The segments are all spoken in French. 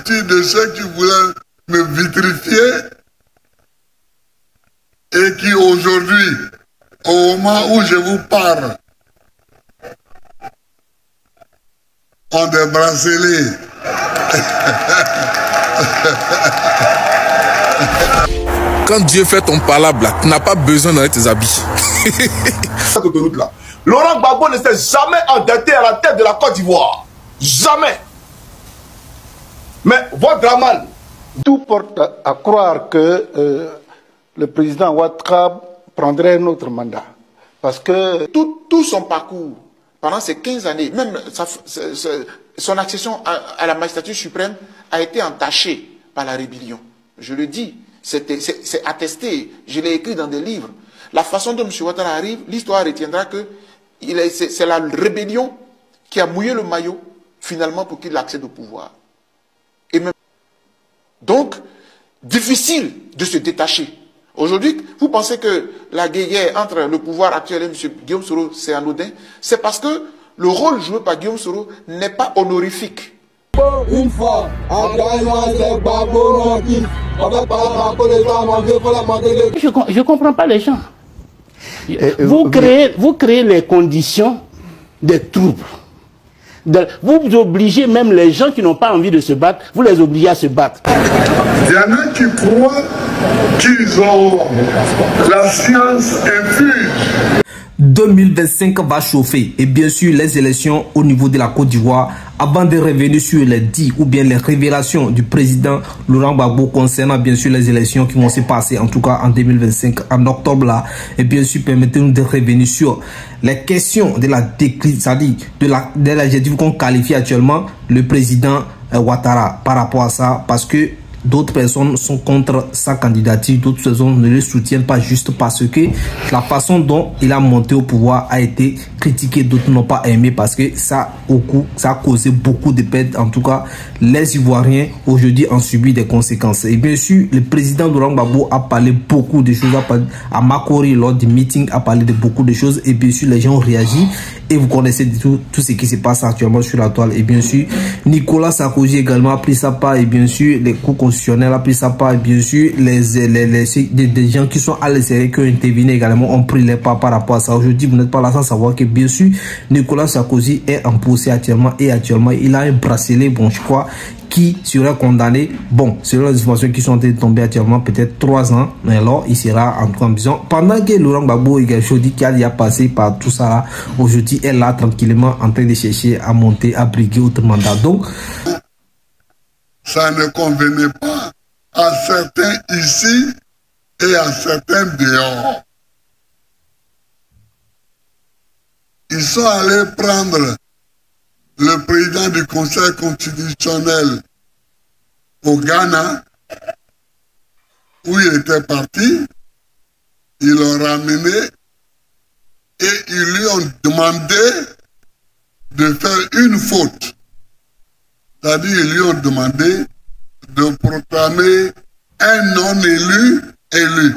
l'attitude de ceux qui voulaient me vitrifier et qui aujourd'hui, au moment où je vous parle, ont des bracelets. Quand Dieu fait ton palabre là, tu n'as pas besoin d'enlever tes habits. Laurent Gbagbo ne s'est jamais endetté à la tête de la Côte d'Ivoire. Jamais. Mais votre Draman. Tout porte à croire que le président Ouattara prendrait un autre mandat. Parce que tout son parcours, pendant ces 15 années, même son accession à la magistrature suprême a été entachée par la rébellion. Je le dis, c'est attesté, je l'ai écrit dans des livres. La façon dont M. Ouattara arrive, l'histoire retiendra que c'est la rébellion qui a mouillé le maillot, finalement, pour qu'il accède au pouvoir. Et même, donc, difficile de se détacher. Aujourd'hui, vous pensez que la guerre entre le pouvoir actuel et M. Guillaume Soro, c'est anodin? C'est parce que le rôle joué par Guillaume Soro n'est pas honorifique. Une fois, je comprends pas les gens. Vous créez les conditions des troubles. Vous obligez même les gens qui n'ont pas envie de se battre, vous les obligez à se battre. Il y en a qui croient qu'ils ont la science infuse. 2025 va chauffer et bien sûr les élections au niveau de la Côte d'Ivoire. Avant de revenir sur les dits ou bien les révélations du président Laurent Gbagbo concernant bien sûr les élections qui vont se passer en tout cas en 2025 en octobre là, et bien sûr permettez-nous de revenir sur les questions de la décline, c'est-à-dire de l'adjectif qu'on qualifie actuellement le président Ouattara par rapport à ça, parce que d'autres personnes sont contre sa candidature, d'autres personnes ne le soutiennent pas juste parce que la façon dont il a monté au pouvoir a été critiquée, d'autres n'ont pas aimé parce que ça a causé beaucoup de pertes. En tout cas, les Ivoiriens aujourd'hui ont subi des conséquences. Et bien sûr, le président Laurent Gbagbo a parlé beaucoup de choses, à Makori lors du meeting a parlé de beaucoup de choses et bien sûr les gens ont réagi et vous connaissez tout ce qui se passe actuellement sur la toile. Et bien sûr, Nicolas Sarkozy également a pris sa part et bien sûr les cours constitutionnels a pris sa part et bien sûr des gens qui sont à l'extérieur qui ont intervenu également ont pris les pas par rapport à ça. Aujourd'hui, vous n'êtes pas là sans savoir que bien sûr Nicolas Sarkozy est en procès actuellement et actuellement il a un bracelet, bon je crois, qui sera condamné, bon, selon les informations qui sont tombées actuellement, peut-être 3 ans, mais alors il sera en prison. Pendant que Laurent Gbagbo dit qu'il a passé par tout ça là, aujourd'hui elle est là tranquillement en train de chercher à monter, à briguer autre mandat. Donc, ça ne convenait pas à certains ici et à certains dehors. Ils sont allés prendre le président du Conseil constitutionnel au Ghana, où il était parti, ils l'ont ramené et ils lui ont demandé de faire une faute. C'est-à-dire, ils lui ont demandé de proclamer un non-élu élu.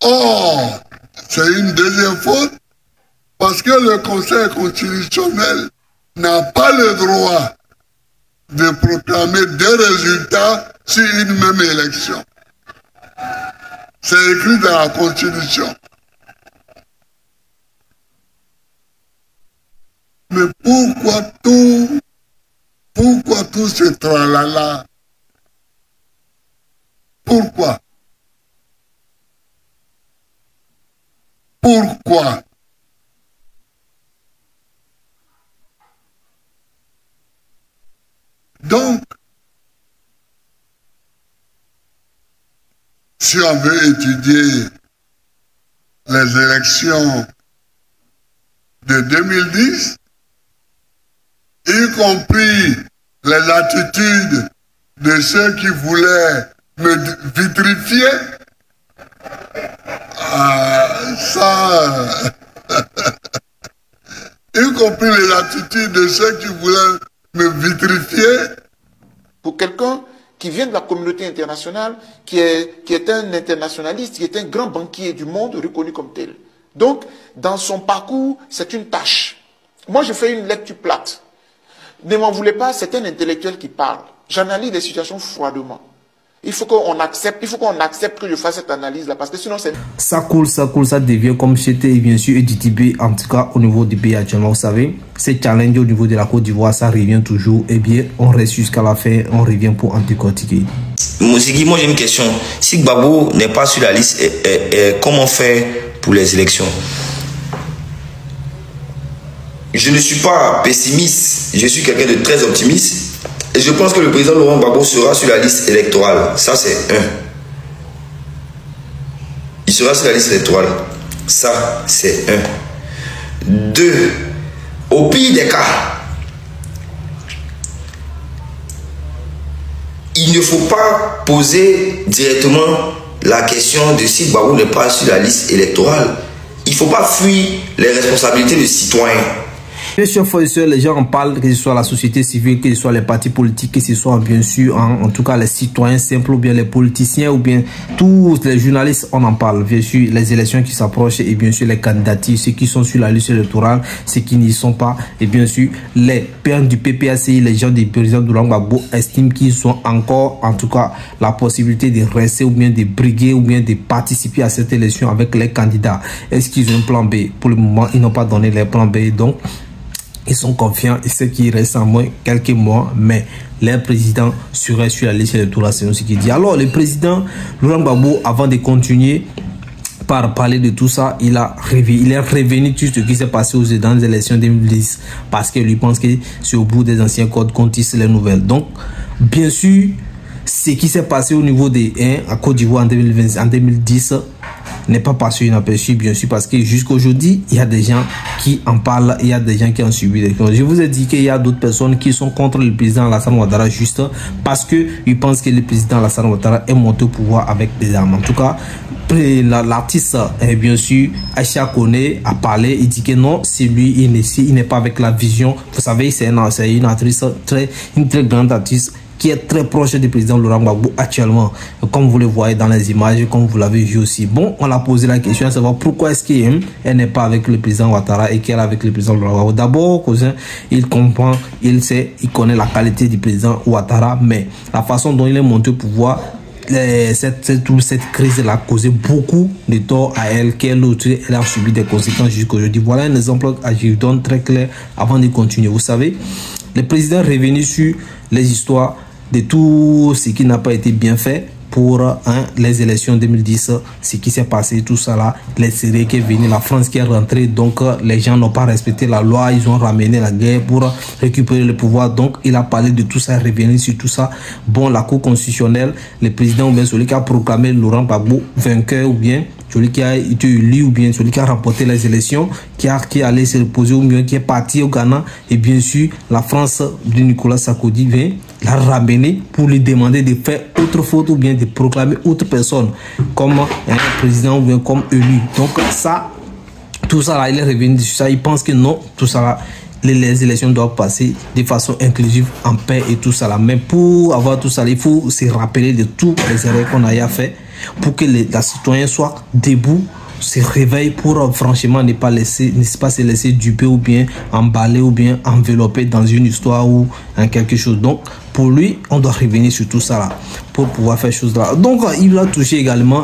Or, c'est une deuxième faute parce que le Conseil constitutionnel n'a pas le droit de proclamer 2 résultats sur une même élection. C'est écrit dans la Constitution. Mais pourquoi tout ce tralala? Pourquoi? Pourquoi? Donc, si on veut étudier les élections de 2010, y compris les attitudes de ceux qui voulaient me vitrifier, y compris les attitudes de ceux qui voulaient me vitrifier. Pour quelqu'un qui vient de la communauté internationale, qui est un internationaliste, qui est un grand banquier du monde reconnu comme tel. Donc, dans son parcours, c'est une tâche. Moi, je fais une lecture plate. ne m'en voulez pas, c'est un intellectuel qui parle. J'analyse les situations froidement. Il faut qu'on accepte que je fasse cette analyse-là, parce que sinon c'est... Ça coule, ça devient comme c'était bien sûr EDTB, en tout cas au niveau du pays actuellement, vous savez. Ces challenges au niveau de la Côte d'Ivoire, ça revient toujours. Eh bien, on reste jusqu'à la fin, on revient pour en décortiquer. Moi j'ai une question. Si Gbagbo n'est pas sur la liste, comment faire pour les élections? Je ne suis pas pessimiste, je suis quelqu'un de très optimiste. Et je pense que le président Laurent Gbagbo sera sur la liste électorale. Ça, c'est un. Il sera sur la liste électorale. Ça, c'est un. Deux. Au pire des cas, il ne faut pas poser directement la question de si Gbagbo n'est pas sur la liste électorale. Il ne faut pas fuir les responsabilités de citoyens. Bien sûr, les gens en parlent, que ce soit la société civile, que ce soit les partis politiques, que ce soit bien sûr, en tout cas les citoyens simples, ou bien les politiciens, ou bien tous les journalistes, on en parle. Bien sûr, les élections qui s'approchent, et bien sûr les candidatures, ceux qui sont sur la liste électorale, ceux qui n'y sont pas, et bien sûr les pères du PPACI, les gens du président Laurent Gbagbo estiment qu'ils ont encore, en tout cas, la possibilité de rester, ou bien de briguer, ou bien de participer à cette élection avec les candidats. Est-ce qu'ils ont un plan B? Pour le moment, ils n'ont pas donné les plans B, donc ils sont confiants et ce qui reste en moins quelques mois, mais leur président serait sur la liste électorale, c'est ce qu'il dit. Alors, le président Laurent Gbagbo, avant de continuer par parler de tout ça, il est revenu tout ce qui s'est passé dans les élections 2010 parce qu'il pense que c'est au bout des anciens codes qu'on tisse les nouvelles. Donc, bien sûr, ce qui s'est passé au niveau des à Côte d'Ivoire en 2010 n'est pas passé inaperçu, bien sûr, parce que jusqu'aujourd'hui, il y a des gens qui en parlent, il y a des gens qui ont subi des choses. Je vous ai dit qu'il y a d'autres personnes qui sont contre le président Alassane Ouattara juste parce qu'ils pensent que le président Alassane Ouattara est monté au pouvoir avec des armes. En tout cas, l'artiste, bien sûr, Aïcha Koné a parlé, il dit que non, c'est lui, il n'est pas avec la vision. Vous savez, c'est une actrice, une très grande artiste qui est très proche du président Laurent Gbagbo actuellement, comme vous le voyez dans les images, comme vous l'avez vu aussi. Bon, on a posé la question à savoir pourquoi est-ce qu'elle n'est pas avec le président Ouattara et qu'elle est avec le président Laurent Gbagbo. D'abord, cousin, il comprend, il sait, il connaît la qualité du président Ouattara, mais la façon dont il est monté au pouvoir, cette crise a causé beaucoup de tort à elle, qu'elle a subi des conséquences jusqu'aujourd'hui. Voilà un exemple que je vous donne très clair avant de continuer. Vous savez, le président est revenu sur les histoires de tout ce qui n'a pas été bien fait pour les élections 2010, ce qui s'est passé, tout ça là, les Syriens qui est venu, la France qui est rentrée, donc les gens n'ont pas respecté la loi, ils ont ramené la guerre pour récupérer le pouvoir, donc il a parlé de tout ça, revenu sur tout ça. Bon, la Cour constitutionnelle, le président ou bien celui qui a proclamé Laurent Gbagbo vainqueur ou bien celui qui a été élu ou bien celui qui a remporté les élections, qui allait se reposer ou bien qui est parti au Ghana, et bien sûr la France de Nicolas Sarkozy vient l'a ramené pour lui demander de faire autre faute ou bien de proclamer autre personne comme un président ou bien comme élu. Donc ça, tout ça là, il est revenu sur ça, il pense que non, tout ça là, les élections doivent passer de façon inclusive, en paix et tout ça là. Mais pour avoir tout ça, il faut se rappeler de tous les erreurs qu'on a fait pour que les citoyens soient debout, se réveillent pour franchement ne pas se laisser duper ou bien emballer ou bien envelopper dans une histoire ou en quelque chose. Donc pour lui, on doit revenir sur tout ça là pour pouvoir faire chose là. Donc il a touché également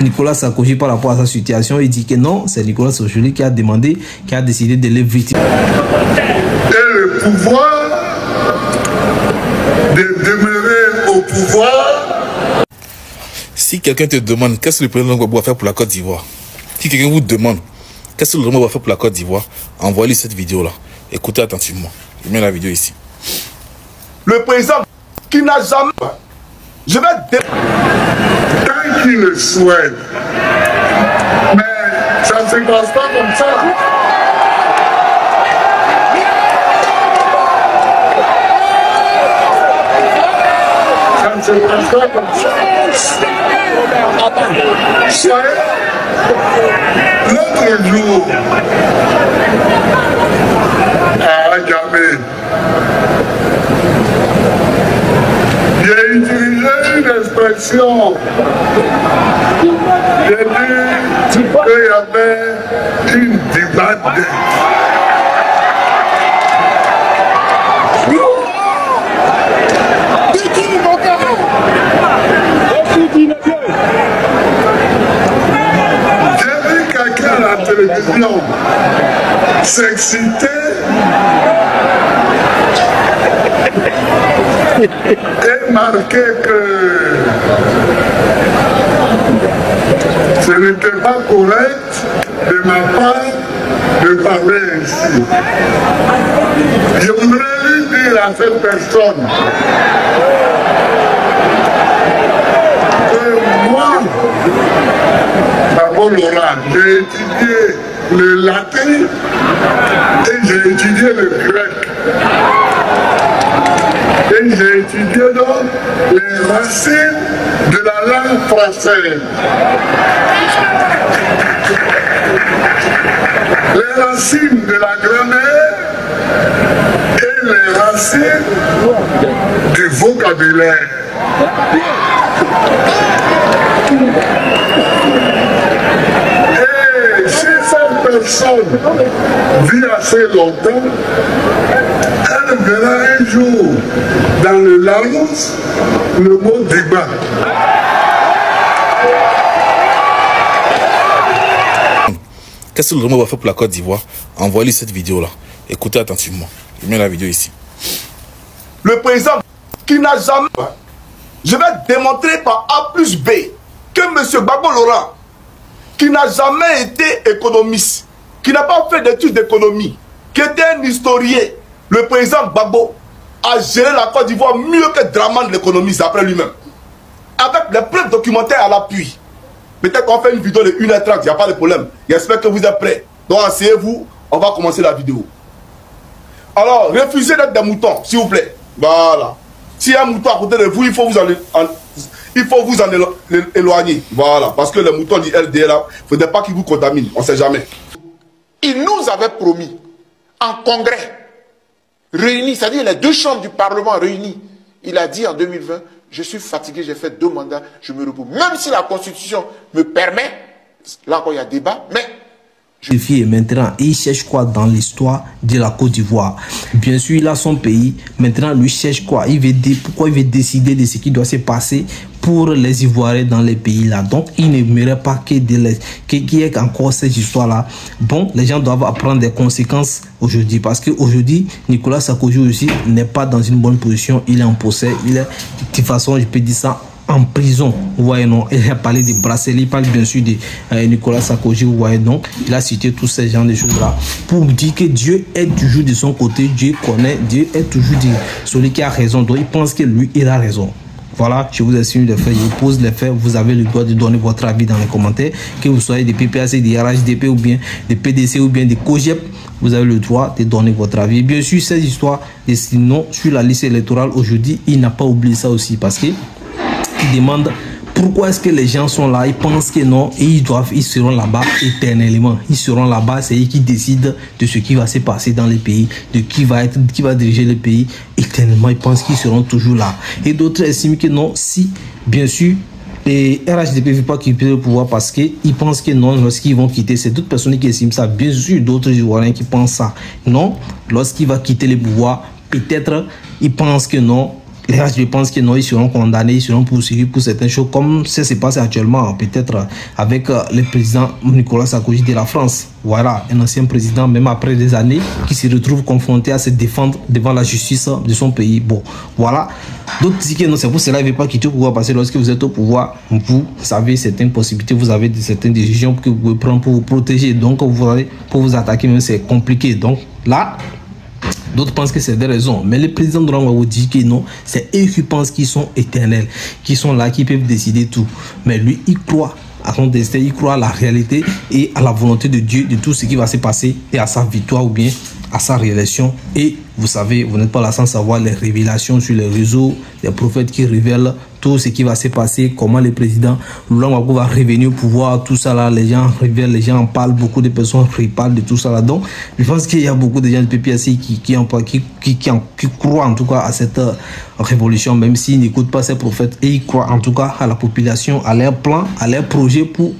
Nicolas Sarkozy par rapport à sa situation. Il dit que non, c'est Nicolas Sarkozy qui a demandé, qui a décidé de l'éviter. Et le pouvoir de demeurer au pouvoir. Si quelqu'un te demande qu'est-ce que le président Gbagbo va faire pour la Côte d'Ivoire, si quelqu'un vous demande qu'est-ce que le président va faire pour la Côte d'Ivoire, envoyez-lui cette vidéo-là. Écoutez attentivement. Je mets la vidéo ici. Le président qui n'a jamais... Je vais... Tant qu'il le souhaite. Mais ça ne se passe pas comme ça. Ça ne se passe pas comme ça. L'autre jour, à Djamé, j'ai utilisé une expression. J'ai dit qu'il y avait une débâcle. l'occasion s'exciter et marquer que ce n'était pas correct de ma part de parler ainsi. Je voudrais lui dire à cette personne que moi, d'abord Laurent, j'ai étudié le latin et j'ai étudié le grec. Et j'ai étudié donc les racines de la langue française. Les racines de la grammaire et les racines du vocabulaire. Et si cette personne vit assez longtemps, elle verra un jour dans le Larousse le mot Diba. Qu'est-ce que le Rwanda va faire pour la Côte d'Ivoire? Envoyez-lui cette vidéo-là. Écoutez attentivement. Je mets la vidéo ici. Le président qui n'a jamais... Je vais démontrer par A plus B que M. Gbagbo Laurent, qui n'a jamais été économiste, qui n'a pas fait d'études d'économie, qui était un historien, le président Gbagbo a géré la Côte d'Ivoire mieux que Dramane l'économiste après lui-même. Avec les preuves documentaires à l'appui. Peut-être qu'on fait une vidéo de 1h30, il n'y a pas de problème. J'espère que vous êtes prêts. Donc asseyez-vous, on va commencer la vidéo. Alors, refusez d'être des moutons, s'il vous plaît. Voilà. S'il y a un mouton à côté de vous, il faut vous en éloigner. Voilà. Parce que les moutons du LDL, il ne faudrait pas qu'ils vous contaminent. On ne sait jamais. Il nous avait promis, en congrès, réunis, c'est-à-dire les deux chambres du Parlement réunies, il a dit en 2020, je suis fatigué, j'ai fait 2 mandats, je me repose. Même si la Constitution me permet, là encore il y a débat, mais... Et maintenant, il cherche quoi dans l'histoire de la Côte d'Ivoire? Bien sûr, il a son pays. Maintenant, lui cherche quoi? Pourquoi il veut décider de ce qui doit se passer pour les Ivoiriens dans les pays là? Donc, il n'aimerait pas qu'il y ait encore cette histoire-là. Bon, les gens doivent apprendre des conséquences aujourd'hui. Parce qu'aujourd'hui, Nicolas Sarkozy aussi n'est pas dans une bonne position. Il est en procès. Il est, de toute façon, je peux dire ça, en prison. Vous voyez, non, il a parlé de bracelets, il parle bien sûr de Nicolas Sarkozy. Vous voyez, donc il a cité tous ces genres de choses là pour dire que Dieu est toujours de son côté. Dieu connaît, Dieu est toujours celui qui a raison. Donc il pense que lui, il a raison. Voilà, je vous assure les faits, je vous pose les faits. Vous avez le droit de donner votre avis dans les commentaires, que vous soyez des PPAC, des RHDP ou bien des PDC ou bien des COGEP. Vous avez le droit de donner votre avis. Et bien sûr, cette histoire de sinon sur la liste électorale aujourd'hui, il n'a pas oublié ça aussi parce que il demande pourquoi est-ce que les gens sont là. Ils pensent que non et ils seront là-bas éternellement. Ils seront là-bas, c'est eux qui décident de ce qui va se passer dans les pays, de qui va diriger le pays éternellement. Ils pensent qu'ils seront toujours là. Et d'autres estiment que non, si bien sûr les RHDP ne veulent pas quitter le pouvoir parce qu'ils pensent que non, lorsqu'ils vont quitter, c'est d'autres personnes qui estiment ça. Bien sûr, d'autres Ivoiriens qui pensent ça. Non, lorsqu'il va quitter le pouvoir, peut-être ils pensent que non. Les gens, je pense que non, ils seront condamnés, ils seront poursuivis pour certaines choses, comme ça se passe actuellement, peut-être avec le président Nicolas Sarkozy de la France. Voilà, un ancien président, même après des années, qui se retrouve confronté à se défendre devant la justice de son pays. Bon, voilà. D'autres disent que non, c'est pour cela qu'ils ne veulent pas quitter le pouvoir, parce que lorsque vous êtes au pouvoir, vous savez certaines possibilités, vous avez certaines décisions que vous pouvez prendre pour vous protéger. Donc, pour vous attaquer, même c'est compliqué. Donc, là, d'autres pensent que c'est des raisons. Mais le président de l'Angola vous dit que non, c'est eux qui pensent qu'ils sont éternels, qui sont là, qui peuvent décider tout. Mais lui, il croit à son destin, il croit à la réalité et à la volonté de Dieu, de tout ce qui va se passer et à sa victoire ou bien à sa réélection. Et vous savez, vous n'êtes pas là sans savoir les révélations sur les réseaux, les prophètes qui révèlent tout ce qui va se passer, comment le président Laurent Gbagbo va revenir au pouvoir, tout ça là, les gens révèlent, les gens en parlent, beaucoup de personnes parlent de tout ça là. Donc, je pense qu'il y a beaucoup de gens de PPAC qui croient en tout cas à cette révolution, même s'ils n'écoutent pas ces prophètes, et ils croient en tout cas à la population, à leur plan, à leur projet pour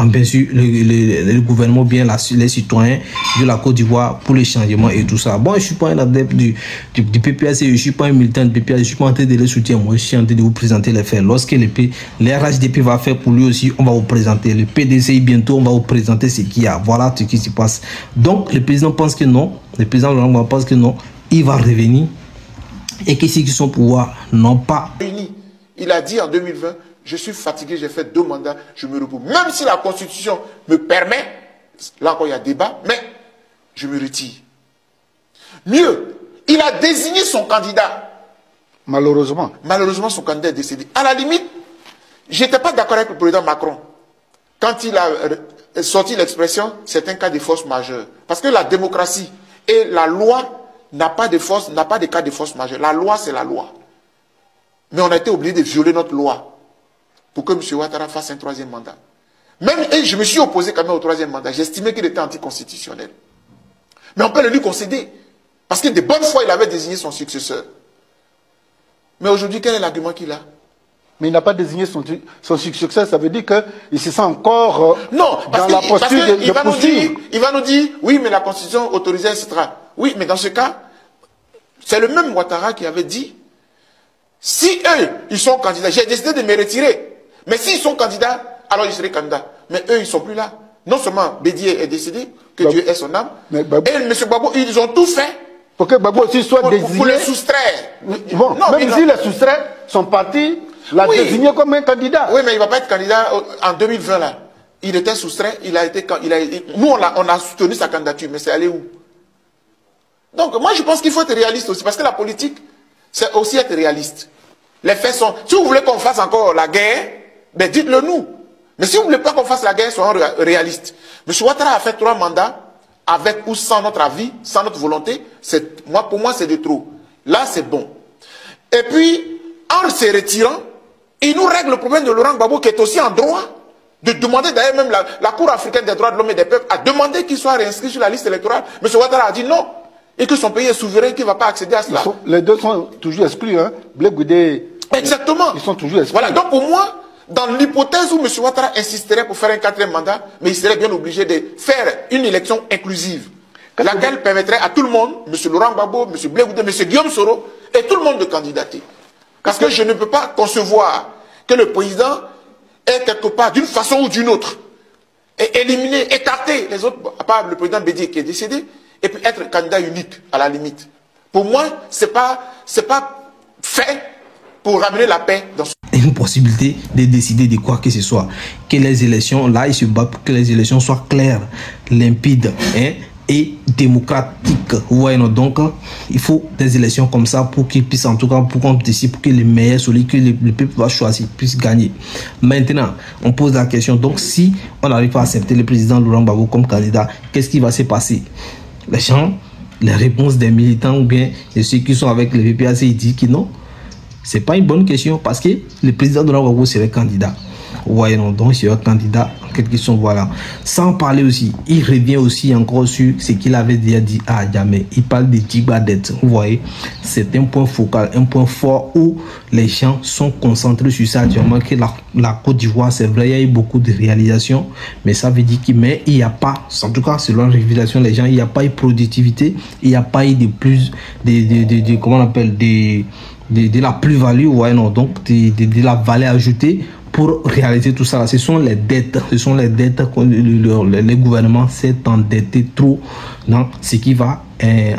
bien sûr le gouvernement, bien les citoyens de la Côte d'Ivoire pour le changement et tout ça. Bon, je ne suis pas un adepte du PPAC, je ne suis pas un militant du PPAC, je ne suis pas en train de les soutenir, moi je suis en train de vous présenter les faits. Lorsque le RHDP va faire pour lui aussi, on va vous présenter. Le PDCI bientôt, on va vous présenter ce qu'il y a. Voilà ce qui se passe. Donc le président pense que non, le président Laurent Gbagbo pense que non, il va revenir et que ceux qui sont au pouvoir n'ont pas. Il a dit en 2020, je suis fatigué, j'ai fait 2 mandats, je me repose. Même si la Constitution me permet, là encore il y a débat, mais je me retire. Mieux, il a désigné son candidat. Malheureusement. Malheureusement, son candidat est décédé. À la limite, je n'étais pas d'accord avec le président Macron. Quand il a sorti l'expression, c'est un cas de force majeure. Parce que la démocratie et la loi n'a pas de cas de force majeure. La loi, c'est la loi. Mais on a été obligé de violer notre loi pour que M. Ouattara fasse un 3e mandat. Et je me suis opposé quand même au 3e mandat. J'estimais qu'il était anticonstitutionnel. Mais on peut le lui concéder. Parce que de bonne foi, il avait désigné son successeur. Mais aujourd'hui, quel est l'argument qu'il a? Mais il n'a pas désigné son successeur, ça veut dire qu'il se sent encore non, dans la posture de poursuivre. Il va nous dire, oui, mais la Constitution autorisait, etc. Oui, mais dans ce cas, c'est le même Ouattara qui avait dit, si eux, ils sont candidats, j'ai décidé de me retirer. Mais s'ils sont candidats, alors ils seraient candidats. Mais eux, ils ne sont plus là. Non seulement Bédié est décédé, que Dieu ait son âme, et M. Gbagbo, ils ont tout fait pour que Gbagbo aussi soit désigné. Pour le soustraire. Bon, non, même s'il est soustrait, son parti l'a désigné comme un candidat. Oui, mais il ne va pas être candidat en 2020 là. Il était soustrait, nous on a soutenu sa candidature, mais c'est allé où? Donc moi je pense qu'il faut être réaliste aussi, parce que la politique, c'est aussi être réaliste. Les faits sont... Si vous voulez qu'on fasse encore la guerre, ben dites-le nous. Mais si vous ne voulez pas qu'on fasse la guerre, soyons réalistes. M. Ouattara a fait 3 mandats, avec ou sans notre avis, sans notre volonté. Pour moi, c'est de trop. Là, c'est bon. Et puis, en se retirant, il nous règle le problème de Laurent Gbagbo, qui est aussi en droit de demander, d'ailleurs même la Cour africaine des droits de l'homme et des peuples a demandé qu'il soit réinscrit sur la liste électorale. M. Ouattara a dit non. Et que son pays est souverain, qu'il ne va pas accéder à cela. Les deux sont toujours exclus, hein. Blé Goudé. Exactement. Ils sont toujours exclus. Voilà, donc pour moi, dans l'hypothèse où M. Ouattara insisterait pour faire un 4e mandat, mais il serait bien obligé de faire une élection inclusive, laquelle permettrait à tout le monde, M. Laurent Gbagbo, M. Blé Goudé, M. Guillaume Soro, et tout le monde de candidater. Parce que je ne peux pas concevoir que le président ait quelque part, d'une façon ou d'une autre, éliminer, écarter les autres, à part le président Bédié qui est décédé, et puis être candidat unique, à la limite. Pour moi, c'est pas fait pour ramener la paix dans ce... Une possibilité de décider de quoi que ce soit. Que les élections, là, il se bat pour que les élections soient claires, limpides, hein, et démocratiques. Ouais, non, donc, il faut des élections comme ça pour qu'ils puissent, en tout cas, pour qu'on décide, pour que les meilleurs, celui que le peuple va choisir, puissent gagner. Maintenant, on pose la question, donc, si on n'arrive pas à accepter le président Laurent Gbagbo comme candidat, qu'est-ce qui va se passer? Les gens, les réponses des militants ou bien de ceux qui sont avec le PPAC, ils disent que non. C'est pas une bonne question parce que le président de la Ouattara serait candidat. Ouais, non, donc il serait candidat en quelque sorte, voilà. Sans parler aussi, il revient aussi encore sur ce qu'il avait déjà dit à Djamé. Il parle de Djibadet. Vous voyez, c'est un point focal, un point fort où les gens sont concentrés sur ça actuellement. Que la Côte d'Ivoire, c'est vrai, il y a eu beaucoup de réalisations, mais ça veut dire qu'il n'y a pas, en tout cas selon la révélation des gens, il n'y a pas eu de productivité, il n'y a pas eu de plus, comment on appelle, de la plus-value, ouais, non, donc de la valeur ajoutée pour réaliser tout ça. Ce sont les dettes que les gouvernements s'est endetté trop dans ce qui va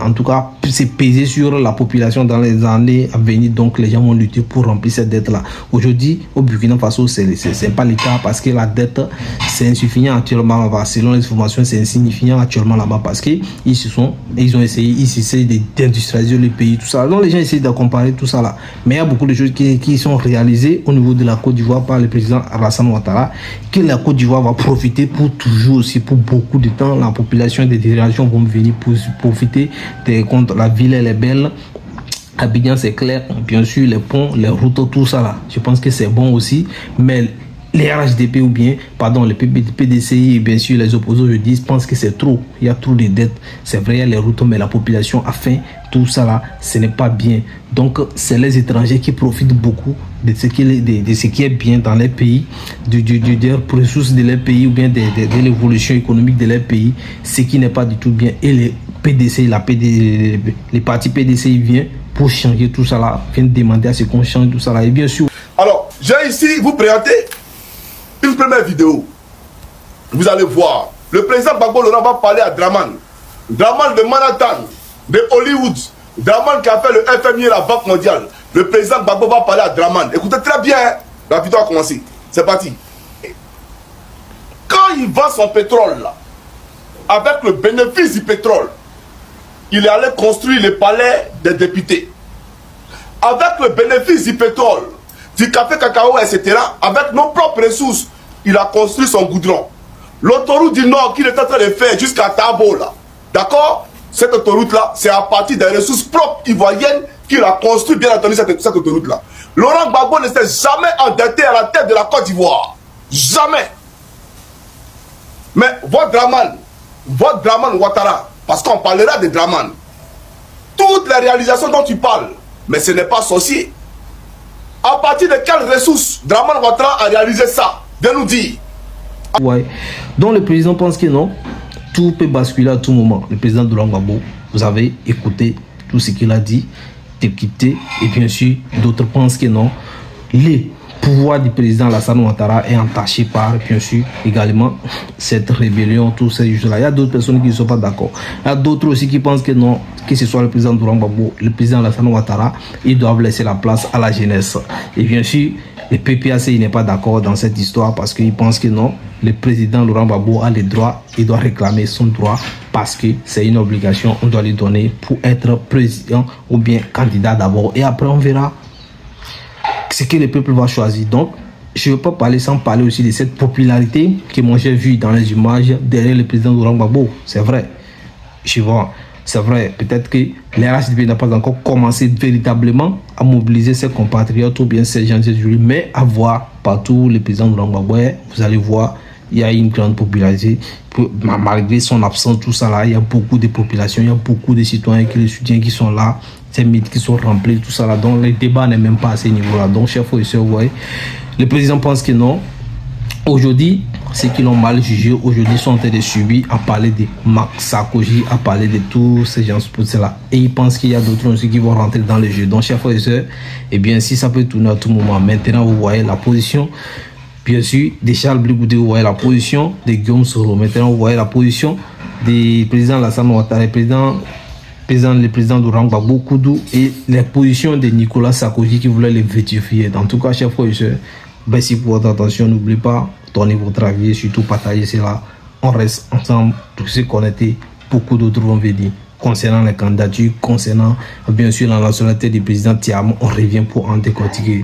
en tout cas se peser sur la population dans les années à venir. Donc les gens vont lutter pour remplir cette dette là. Aujourd'hui au Burkina Faso c'est pas le cas parce que la dette c'est insuffisant actuellement là-bas. Selon les informations c'est insignifiant actuellement là-bas parce que ils ont essayé d'industrialiser le pays, tout ça. Donc les gens essayent de comparer tout ça là, mais il y a beaucoup de choses qui sont réalisées au niveau de la Côte d'Ivoire par le président Alassane Ouattara, que la Côte d'Ivoire va profiter pour toujours aussi, pour beaucoup de temps. La population des générations vont venir pour profiter contre la ville, elle est belle. Abidjan c'est clair, bien sûr les ponts, les routes, tout ça là, je pense que c'est bon aussi, mais les RHDP ou bien, pardon, les PDCI et bien sûr les opposants, je dis, pensent que c'est trop. Il y a trop de dettes. C'est vrai, il y a les routes, mais la population a faim. Tout ça là, ce n'est pas bien. Donc, c'est les étrangers qui profitent beaucoup de ce qui est bien dans les pays, des ressources de leur pays ou bien de l'évolution économique de leur pays, ce qui n'est pas du tout bien. Et les PDCI, les partis PDCI viennent pour changer tout ça là, viennent demander à ce qu'on change tout ça là. Et bien sûr. Alors, j'ai ici vous présenter une première vidéo. Vous allez voir. Le président Gbagbo Laurent va parler à Draman. Draman de Manhattan, de Hollywood. Draman qui a fait le FMI et la Banque mondiale. Le président Gbagbo va parler à Draman. Écoutez très bien. La vidéo a commencé. C'est parti. Quand il vend son pétrole, là, avec le bénéfice du pétrole, il est allé construire le palais des députés. Avec le bénéfice du pétrole, du café cacao, etc., avec nos propres ressources, il a construit son goudron. L'autoroute du Nord qu'il est en train de faire jusqu'à Tabo, là, d'accord? Cette autoroute-là, c'est à partir des ressources propres ivoiriennes qu'il a construit, bien entendu, cette autoroute-là. Laurent Gbagbo ne s'est jamais endetté à la tête de la Côte d'Ivoire. Jamais. Mais votre Draman Ouattara, parce qu'on parlera de Draman, toutes les réalisations dont tu parles, mais ce n'est pas sorcier. À partir de quelles ressources Draman Ouattara a réalisé ça? Viens nous dire. Ouais. Donc le président pense que non, tout peut basculer à tout moment. Le président de Laurent Gbagbo, vous avez écouté tout ce qu'il a dit, décrypté, et bien sûr, d'autres pensent que non. Les pouvoirs du président Alassane Ouattara est entaché par, bien sûr, également cette rébellion, tous ces choses-là. Il y a d'autres personnes qui ne sont pas d'accord. Il y a d'autres aussi qui pensent que non, que ce soit le président Laurent Gbagbo, le président Alassane Ouattara, ils doivent laisser la place à la jeunesse. Et bien sûr, le PPAC n'est pas d'accord dans cette histoire parce qu'il pense que non, le président Laurent Gbagbo a les droits, il doit réclamer son droit parce que c'est une obligation, on doit lui donner pour être président ou bien candidat d'abord. Et après, on verra ce que le peuple va choisir. Donc, je ne veux pas parler sans parler aussi de cette popularité que moi j'ai vue dans les images derrière le président Laurent Gbagbo. C'est vrai. Je vois. C'est vrai, peut-être que les RHDP n'ont pas encore commencé véritablement à mobiliser ses compatriotes ou bien ces gens de jury, mais à voir partout le président Laurent Gbagbo, vous allez voir, il y a une grande popularité. Malgré son absence, tout ça là, il y a beaucoup de populations, il y a beaucoup de citoyens qui le soutiennent, qui sont là, ces mythes qui sont remplis, tout ça là. Donc le débat n'est même pas à ce niveau-là. Donc, chers frères et sœurs, vous voyez, le président pense que non. Aujourd'hui, ceux qui l'ont mal jugé, aujourd'hui sont en train de subir, à parler de Max Sarkozy, à parler de tous ces gens pour cela. Et ils pensent qu'il y a d'autres aussi qui vont rentrer dans le jeu. Donc, chers frères et sœurs, eh bien, si ça peut tourner à tout moment, maintenant, vous voyez la position, bien sûr, de Charles Blé-Goudé, vous voyez la position de Guillaume Soro. Maintenant, vous voyez la position du président Alassane Ouattara, le président de Laurent Gbagbo Koudou et les positions de Nicolas Sarkozy qui voulait les vérifier. En tout cas, chers frères et sœurs, merci pour votre attention. N'oubliez pas, donnez votre avis et surtout partagez cela. On reste ensemble pour se connecter. Beaucoup d'autres vont venir concernant les candidatures, concernant bien sûr la nationalité du président Tiam. On revient pour en décortiquer.